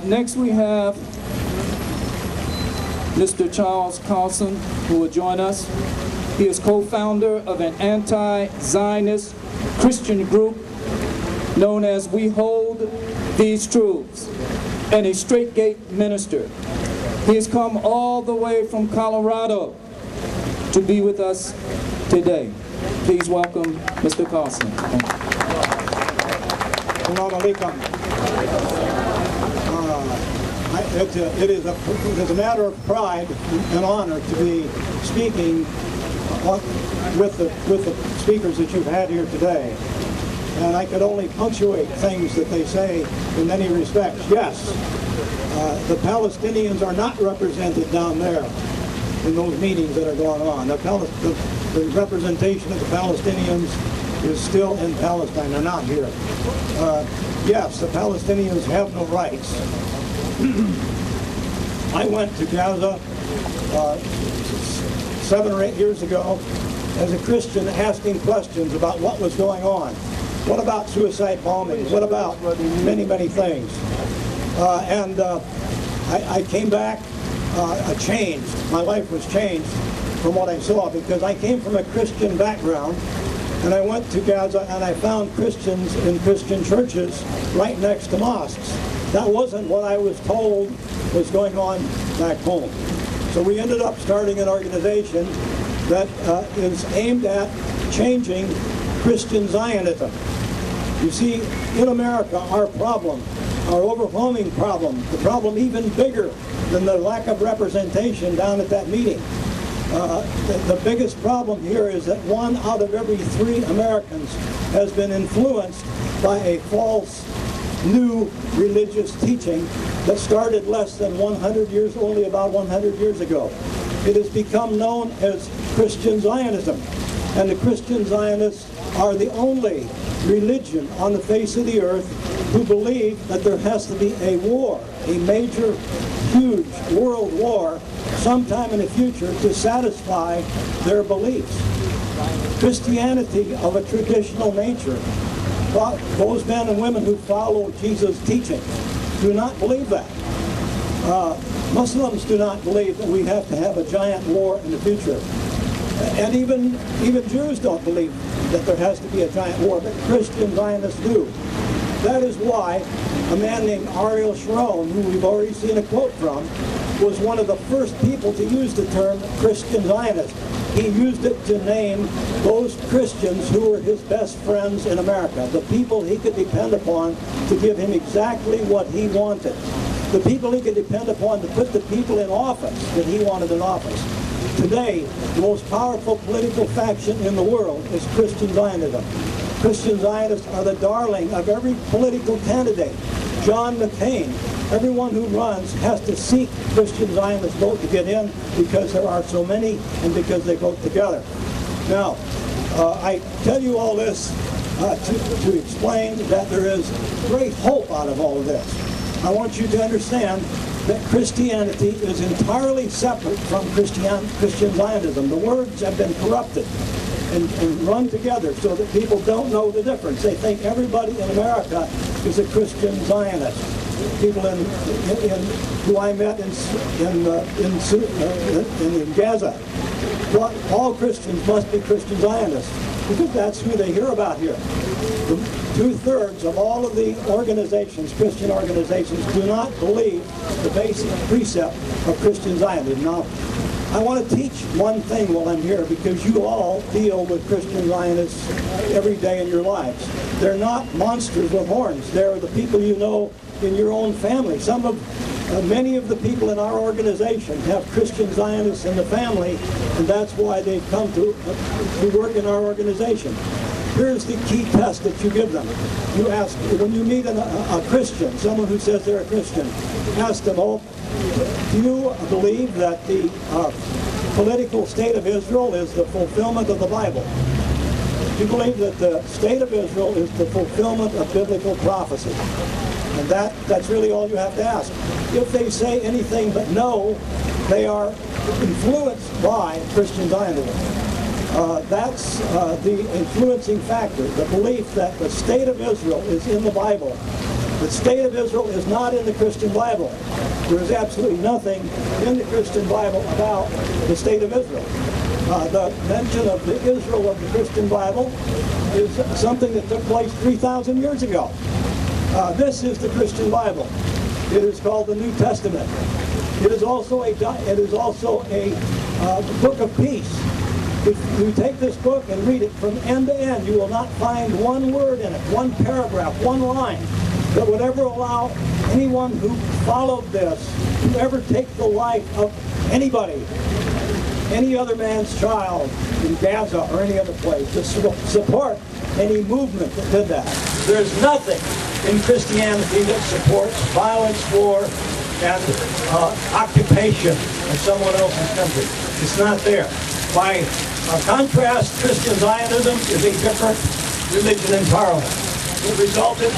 Next we have Mr. Charles Carlson, who will join us. He is co-founder of an anti-Zionist Christian group known as We Hold These Truths, and a straight-gate minister. He has come all the way from Colorado to be with us today. Please welcome Mr. Carlson. Assalamu alaikum. It is a matter of pride and honor to be speaking with the speakers that you've had here today. And I could only punctuate things that they say in many respects. Yes, the Palestinians are not represented down there in those meetings that are going on. The representation of the Palestinians is still in Palestine. They're not here. Yes, the Palestinians have no rights. I went to Gaza 7 or 8 years ago as a Christian, asking questions about what was going on. What about suicide bombing? What about many, many things? I came back changed. My life was changed from what I saw, because I came from a Christian background, and I went to Gaza and I found Christians in Christian churches right next to mosques. That wasn't what I was told was going on back home. So we ended up starting an organization that is aimed at changing Christian Zionism. You see, in America, our problem, our overwhelming problem, the problem even bigger than the lack of representation down at that meeting, the biggest problem here is that 1 out of every 3 Americans has been influenced by a false new religious teaching that started less than 100 years, only about 100 years ago. It has become known as Christian Zionism, and the Christian Zionists are the only religion on the face of the earth who believe that there has to be a war, a major, huge world war sometime in the future to satisfy their beliefs. Christianity of a traditional nature, those men and women who follow Jesus' teaching, do not believe that. Muslims do not believe that we have to have a giant war in the future. And even Jews don't believe that there has to be a giant war, but Christian Zionists do. That is why a man named Ariel Sharon, who we've already seen a quote from, was one of the first people to use the term Christian Zionist. He used it to name those Christians who were his best friends in America, the people he could depend upon to give him exactly what he wanted, the people he could depend upon to put the people in office that he wanted in office. Today, the most powerful political faction in the world is Christian Zionism. Christian Zionists are the darling of every political candidate. John McCain, everyone who runs has to seek Christian Zionist vote to get in, because there are so many and because they vote together. Now, I tell you all this to explain that there is great hope out of all of this. I want you to understand that Christianity is entirely separate from Christian Zionism. The words have been corrupted and run together so that people don't know the difference. They think everybody in America is a Christian Zionist. People who I met in Gaza thought all Christians must be Christian Zionists, because that's who they hear about here. 2/3 of all of the organizations, Christian organizations, do not believe the basic precept of Christian Zionism. Now, I want to teach one thing while I'm here, because you all deal with Christian Zionists every day in your lives. They're not monsters with horns. They're the people you know in your own family. Many of the people in our organization have Christian Zionists in the family, and that's why they've come to work in our organization. Here's the key test that you give them. You ask, when you meet a Christian, someone who says they're a Christian, ask them, do you believe that the political state of Israel is the fulfillment of the Bible? Do you believe that the state of Israel is the fulfillment of biblical prophecy? And that's really all you have to ask. If they say anything but no, they are influenced by Christian Zionism. That's the influencing factor, the belief that the state of Israel is in the Bible. The state of Israel is not in the Christian Bible. There is absolutely nothing in the Christian Bible about the state of Israel. The mention of the Israel of the Christian Bible is something that took place 3,000 years ago. This is the Christian Bible. It is called the New Testament. It is also a book of peace. If you take this book and read it from end to end, you will not find one word in it, one paragraph, one line that would ever allow anyone who followed this to ever take the life of anybody, any other man's child in Gaza or any other place, to support any movement that did that. There's nothing in Christianity that supports violence, war, and occupation of someone else's country. It's not there. By contrast, Christian Zionism is a different religion entirely. It resulted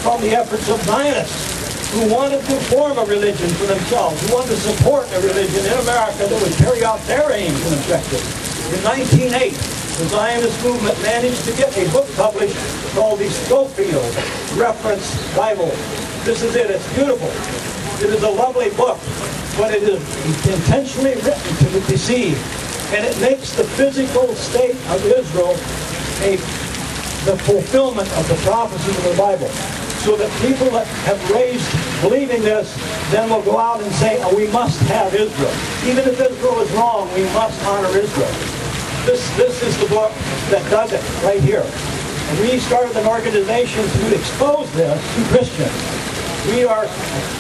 from the efforts of Zionists who wanted to form a religion for themselves, who wanted to support a religion in America that would carry out their aims and objectives. In 1908, the Zionist movement managed to get a book published called the Schofield Reference Bible. This is it. It's beautiful. It is a lovely book, but it is intentionally written to deceive. And it makes the physical state of Israel the fulfillment of the prophecies of the Bible. So that people that have raised believing this then will go out and say, oh, we must have Israel. Even if Israel is wrong, we must honor Israel. This is the book that does it right here. And we started an organization to expose this to Christians. We are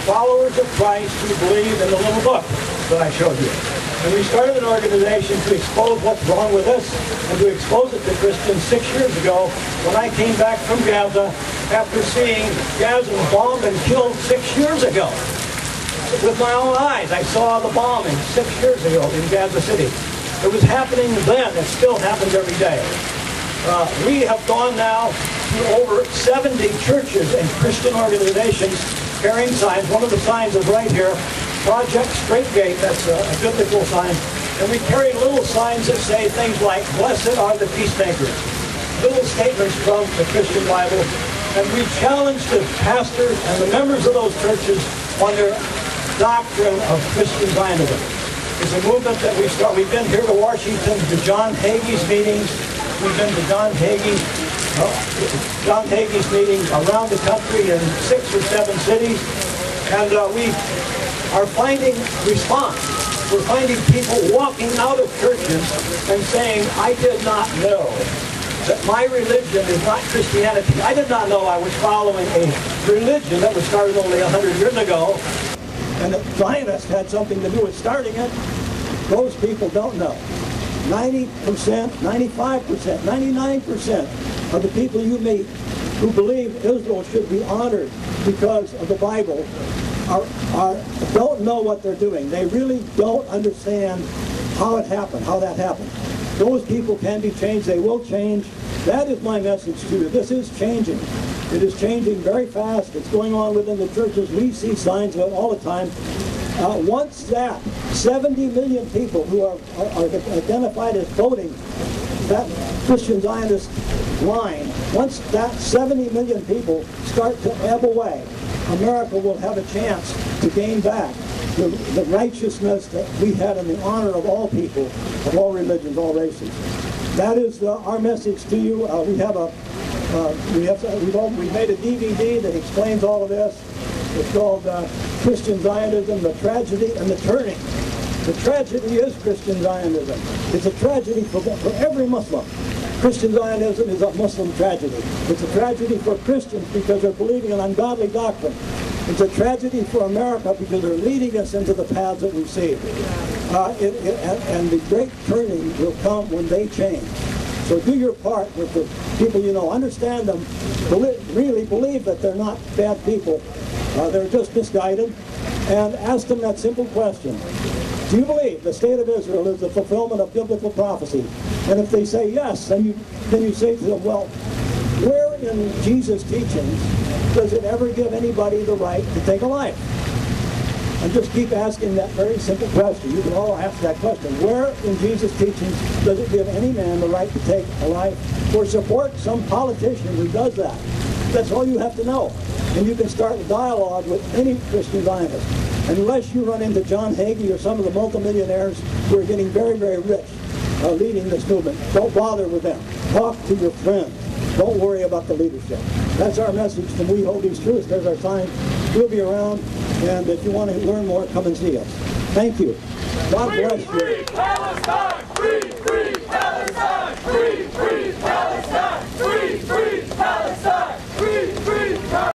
followers of Christ who believe in the little book that I showed you. And we started an organization to expose what's wrong with us and to expose it to Christians 6 years ago when I came back from Gaza after seeing Gaza bombed and killed 6 years ago. With my own eyes, I saw the bombing 6 years ago in Gaza City. It was happening then. It still happens every day. We have gone now to over 70 churches and Christian organizations carrying signs. One of the signs is right here, Project Straight Gate. That's a biblical sign. And we carry little signs that say things like, blessed are the peacemakers. Little statements from the Christian Bible. And we challenge the pastors and the members of those churches on their doctrine of Christian Zionism. It's a movement that we start. We've been here to Washington to John Hagee's meetings. We've been to John Hagee's meetings around the country in 6 or 7 cities. And we are finding response. We're finding people walking out of churches and saying, I did not know that my religion is not Christianity. I did not know I was following a religion that was started only 100 years ago. And the Zionists had something to do with starting it. Those people don't know. 90%, 95%, 99% of the people you meet who believe Israel should be honored because of the Bible don't know what they're doing. They really don't understand how it happened, how that happened. Those people can be changed. They will change. That is my message to you. This is changing. It is changing very fast. It's going on within the churches. We see signs of it all the time. Once that 70 million people who are identified as voting that Christian Zionist line, once that 70 million people start to ebb away, America will have a chance to gain back the righteousness that we had and the honor of all people, of all religions, all races. That is our message to you. We've made a DVD that explains all of this. It's called Christian Zionism, the Tragedy and the Turning. The tragedy is Christian Zionism. It's a tragedy for every Muslim. Christian Zionism is a Muslim tragedy. It's a tragedy for Christians because they're believing in ungodly doctrine. It's a tragedy for America because they're leading us into the paths that we see. And the great turning will come when they change. So do your part with the people you know. Understand them. Really believe that they're not bad people. They're just misguided. And ask them that simple question. Do you believe the state of Israel is the fulfillment of biblical prophecy? And if they say yes, then you say to them, well, where in Jesus' teachings does it ever give anybody the right to take a life? And just keep asking that very simple question. You can all ask that question. Where in Jesus' teachings does it give any man the right to take a life or support some politician who does that? That's all you have to know. and you can start a dialogue with any Christian Zionist. Unless you run into John Hagee or some of the multimillionaires who are getting very, very rich leading this movement, don't bother with them. Talk to your friends. Don't worry about the leadership. That's our message from We Hold These Truths. There's our sign. We'll be around, and if you want to learn more, come and see us. Thank you. God bless you.